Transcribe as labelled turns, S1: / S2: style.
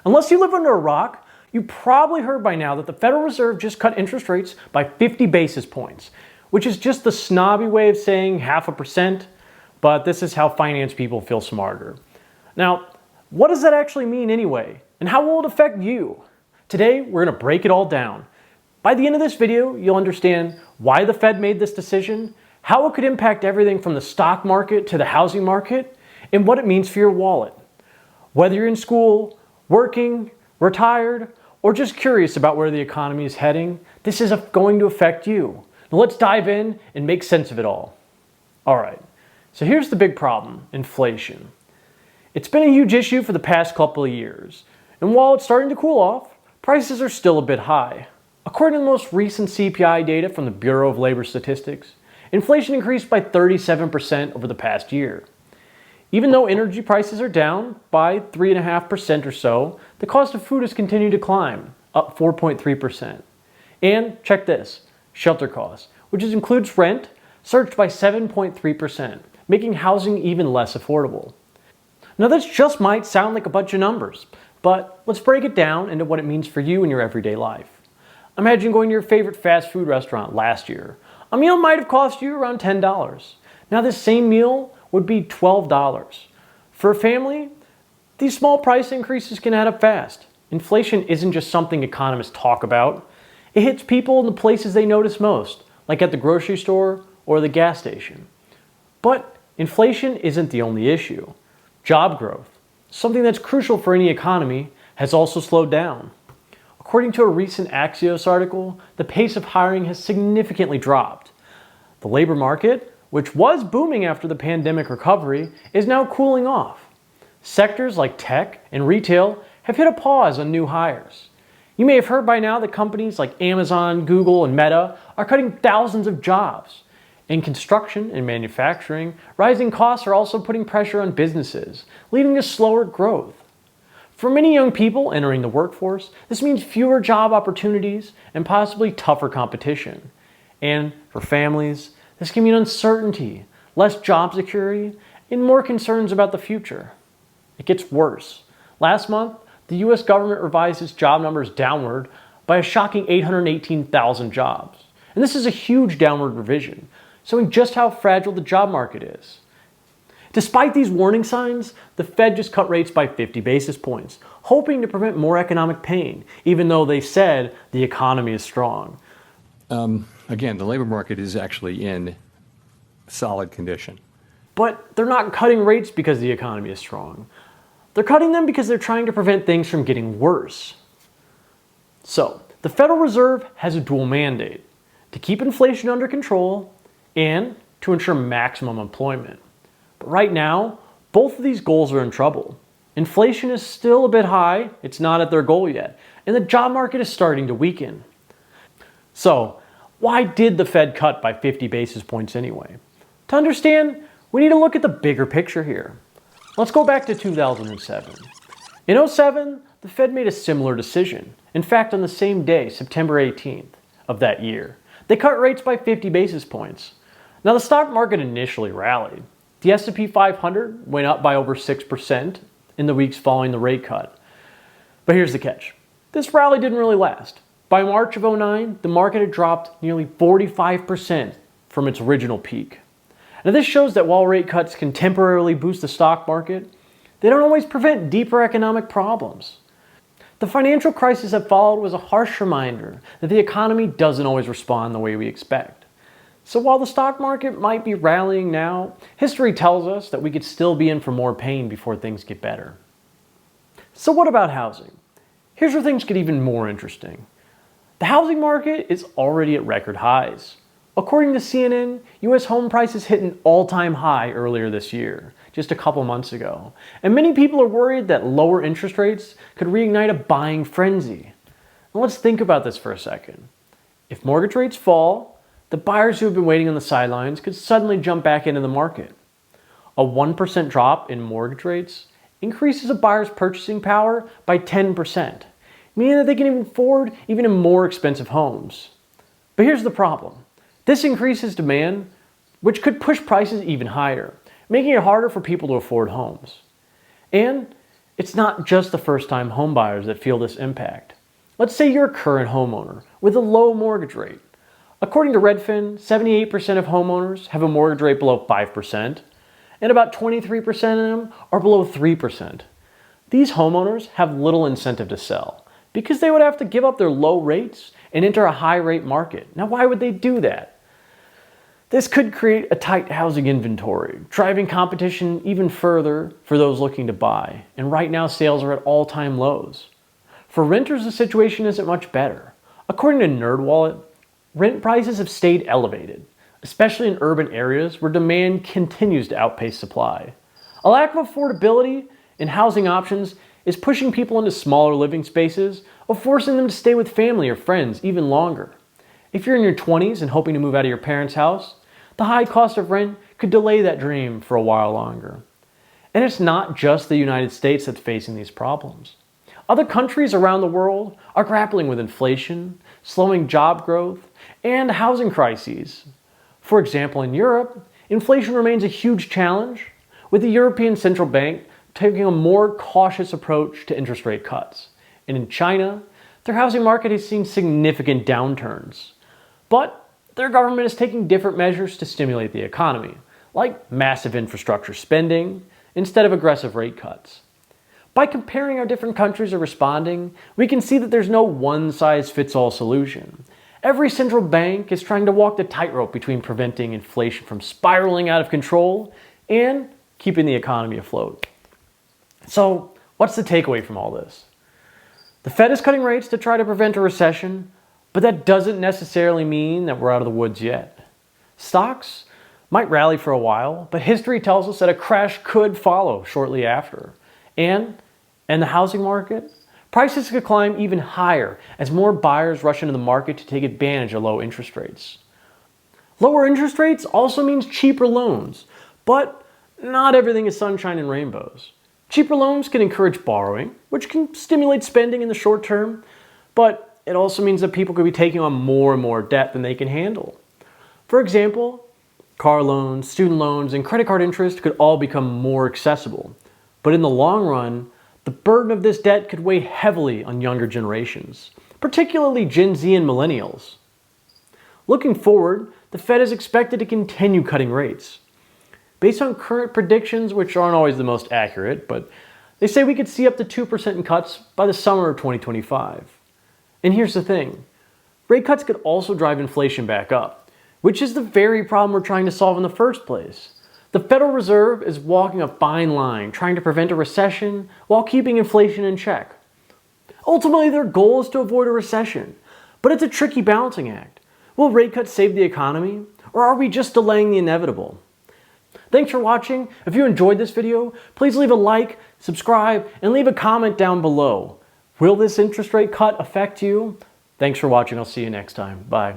S1: Unless you live under a rock, you probably heard by now that the Federal Reserve just cut interest rates by 50 basis points, which is just the snobby way of saying 0.5%, but this is how finance people feel smarter. Now, what does that actually mean anyway? And how will it affect you? Today, we're going to break it all down. By the end of this video, you'll understand why the Fed made this decision, how it could impact everything from the stock market to the housing market, and what it means for your wallet. Whether you're in school, working, retired, or just curious about where the economy is heading, this is going to affect you. Now let's dive in and make sense of it all. All right, so here's the big problem: inflation. It's been a huge issue for the past couple of years, and while it's starting to cool off, prices are still a bit high. According to the most recent CPI data from the Bureau of Labor Statistics, inflation increased by 37% over the past year. Even though energy prices are down by 3.5% or so, the cost of food has continued to climb, up 4.3%. And check this, shelter costs, which includes rent, surged by 7.3%, making housing even less affordable. Now this just might sound like a bunch of numbers, but let's break it down into what it means for you in your everyday life. Imagine going to your favorite fast food restaurant last year. A meal might have cost you around $10. Now this same meal would be $12. For a family, these small price increases can add up fast. Inflation isn't just something economists talk about. It hits people in the places they notice most, like at the grocery store or the gas station. But inflation isn't the only issue. Job growth, something that's crucial for any economy, has also slowed down. According to a recent Axios article, the pace of hiring has significantly dropped. The labor market, which was booming after the pandemic recovery, is now cooling off. Sectors like tech and retail have hit a pause on new hires. You may have heard by now that companies like Amazon, Google, and Meta are cutting thousands of jobs. In construction and manufacturing, rising costs are also putting pressure on businesses, leading to slower growth. For many young people entering the workforce, this means fewer job opportunities and possibly tougher competition. And for families, this can mean uncertainty, less job security, and more concerns about the future. It gets worse. Last month, the US government revised its job numbers downward by a shocking 818,000 jobs. And this is a huge downward revision, showing just how fragile the job market is. Despite these warning signs, the Fed just cut rates by 50 basis points, hoping to prevent more economic pain, even though they said the economy is strong.
S2: Again, the labor market is actually in solid condition.
S1: But they're not cutting rates because the economy is strong. They're cutting them because they're trying to prevent things from getting worse. So, the Federal Reserve has a dual mandate: to keep inflation under control and to ensure maximum employment. But right now, both of these goals are in trouble. Inflation is still a bit high, it's not at their goal yet, and the job market is starting to weaken. So, why did the Fed cut by 50 basis points anyway? To understand, we need to look at the bigger picture here. Let's go back to 2007. In 2007, the Fed made a similar decision. In fact, on the same day, September 18th of that year, they cut rates by 50 basis points. Now, the stock market initially rallied. The S&P 500 went up by over 6% in the weeks following the rate cut. But here's the catch. This rally didn't really last. By March of 2009, the market had dropped nearly 45% from its original peak. Now, this shows that while rate cuts can temporarily boost the stock market, they don't always prevent deeper economic problems. The financial crisis that followed was a harsh reminder that the economy doesn't always respond the way we expect. So while the stock market might be rallying now, history tells us that we could still be in for more pain before things get better. So what about housing? Here's where things get even more interesting. The housing market is already at record highs. According to CNN, US home prices hit an all-time high earlier this year, just a couple months ago. And many people are worried that lower interest rates could reignite a buying frenzy. Now let's think about this for a second. If mortgage rates fall, the buyers who have been waiting on the sidelines could suddenly jump back into the market. A 1% drop in mortgage rates increases a buyer's purchasing power by 10%, meaning that they can afford even more expensive homes. But here's the problem. This increases demand, which could push prices even higher, making it harder for people to afford homes. And It's not just the first-time homebuyers that feel this impact. Let's say you're a current homeowner with a low mortgage rate. According to Redfin, 78% of homeowners have a mortgage rate below 5%, and about 23% of them are below 3%. These homeowners have little incentive to sell because they would have to give up their low rates and enter a high-rate market. Now, why would they do that? This could create a tight housing inventory, driving competition even further for those looking to buy. And right now, sales are at all-time lows. For renters, the situation isn't much better. According to NerdWallet, rent prices have stayed elevated, especially in urban areas where demand continues to outpace supply. A lack of affordability in housing options is pushing people into smaller living spaces or forcing them to stay with family or friends even longer. If you're in your 20s and hoping to move out of your parents' house, the high cost of rent could delay that dream for a while longer. And it's not just the United States that's facing these problems. Other countries around the world are grappling with inflation, slowing job growth, and housing crises. For example, in Europe, inflation remains a huge challenge, with the European Central Bank taking a more cautious approach to interest rate cuts. And in China, their housing market has seen significant downturns. But their government is taking different measures to stimulate the economy, like massive infrastructure spending instead of aggressive rate cuts. By comparing how different countries are responding, we can see that there's no one-size-fits-all solution. Every central bank is trying to walk the tightrope between preventing inflation from spiraling out of control and keeping the economy afloat. So, what's the takeaway from all this? The Fed is cutting rates to try to prevent a recession, but that doesn't necessarily mean that we're out of the woods yet. Stocks might rally for a while, but history tells us that a crash could follow shortly after. And the housing market? Prices could climb even higher as more buyers rush into the market to take advantage of low interest rates. Lower interest rates also means cheaper loans, but not everything is sunshine and rainbows. Cheaper loans can encourage borrowing, which can stimulate spending in the short term, but it also means that people could be taking on more and more debt than they can handle. For example, car loans, student loans, and credit card interest could all become more accessible. But in the long run, the burden of this debt could weigh heavily on younger generations, particularly Gen Z and millennials. Looking forward, the Fed is expected to continue cutting rates. Based on current predictions, which aren't always the most accurate, but they say we could see up to 2% in cuts by the summer of 2025. And here's the thing, rate cuts could also drive inflation back up, which is the very problem we're trying to solve in the first place. The Federal Reserve is walking a fine line, trying to prevent a recession while keeping inflation in check. Ultimately, their goal is to avoid a recession, but it's a tricky balancing act. Will rate cuts save the economy, or are we just delaying the inevitable? Thanks for watching. If you enjoyed this video, please leave a like, subscribe, and leave a comment down below. Will this interest rate cut affect you? Thanks for watching. I'll see you next time. Bye.